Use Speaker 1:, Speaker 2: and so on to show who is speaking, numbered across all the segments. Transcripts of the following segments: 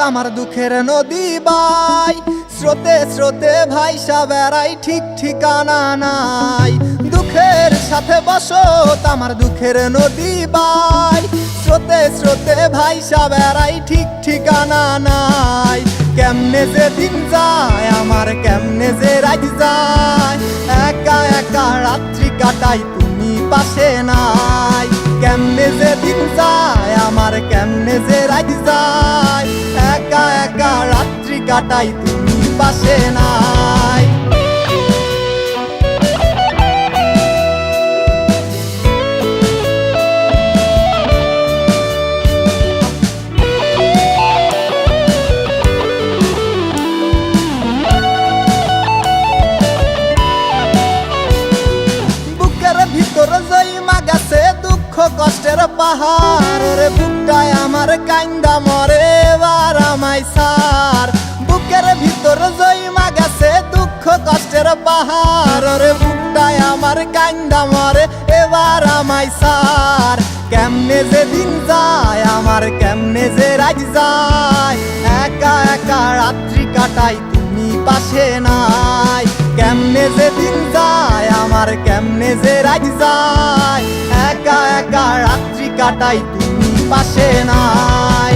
Speaker 1: আমার দুঃখের নদী বাই, স্রোতে স্রোতে ভাইসা বেড়াই ঠিক ঠিকানা নাই। দুঃখের সাথে বসত আমার দুঃখের নদী বাই, স্রোতে স্রোতে ভাইসা বেড়াই ঠিক ঠিকানা নাই। কেমনে যে দিন যায় আমার, কেমনে যে রাত যায়, একা একা রাত্রি কাটাই তুমি পাশে নাই। কেমনে যে দিন যায় আমার, কেমনে যে রাত যায়, একা একা রাত্রি কাটাই তুমি পাশে নাই। ভিতর জইমা গেছে দুঃখ কষ্টের পাহাড়, রে বুকটায় আমার কান্দা মরে এবার আমায় সার। বুকের ভিতর জইমা গেছে দুঃখ কষ্টের পাহাড়, রে বুকটায় আমার কান্দা মরে এবার আমায় সার। কেমনে যে দিন যায় আমার, কেমনে যে রাত যায়, একা একা রাত্রি কাটাই তুমি পাশে নাই। কেমনে যে দিন যায় আমার, কেমনে যে রাত যায়, একা একা রাত্রি কাটাই তুমি পাশে নাই।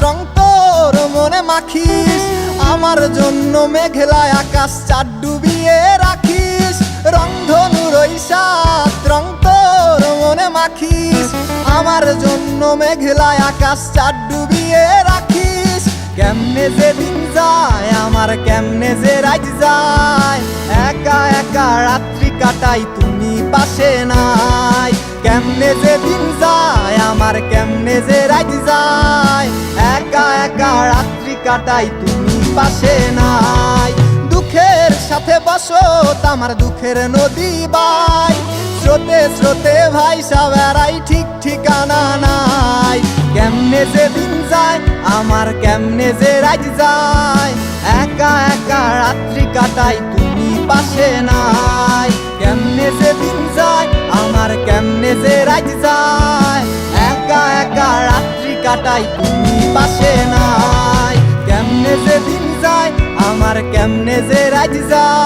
Speaker 1: রং তোর মনে মাখিস, আমার জন্য মেঘলায় আকাশ চাঁদ ডুবিয়ে রাখিস। রংধনুর ওই সাত রং তোর মনে মাখিস, আমার জন্য মেঘলায় আকাশ চাঁদ ডুবিয়ে রাখিস। কেমনে যে দিন যায় আমার, কেমনে যে রাত যায়, একা একা রাত্রি কাটাই তুমি পাশে নাই। কেমনে যে দিন যায় আমার, কেমনে যে রাত যায়, একা একা রাত্রি কাটাই তুমি পাশে নাই। দুঃখের সাথে বসত আমার দুঃখের নদী বাই, স্রোতে স্রোতে ভাইসা বেড়াই ঠিক ঠিকানা নাই। কেমনে যে দিন যায় আমার, কেমনে যে রাত যায়, একা একা রাত্রি কাটাই তুমি পাশে নাই। কেমনে যে দিন যায় আমার, কেমনে যে রাত যায়, একা একা রাত্রি কাটাই তুমি পাশে নাই। কেমনে যে দিন যায় আমার, কেমনে যে রাত যায়।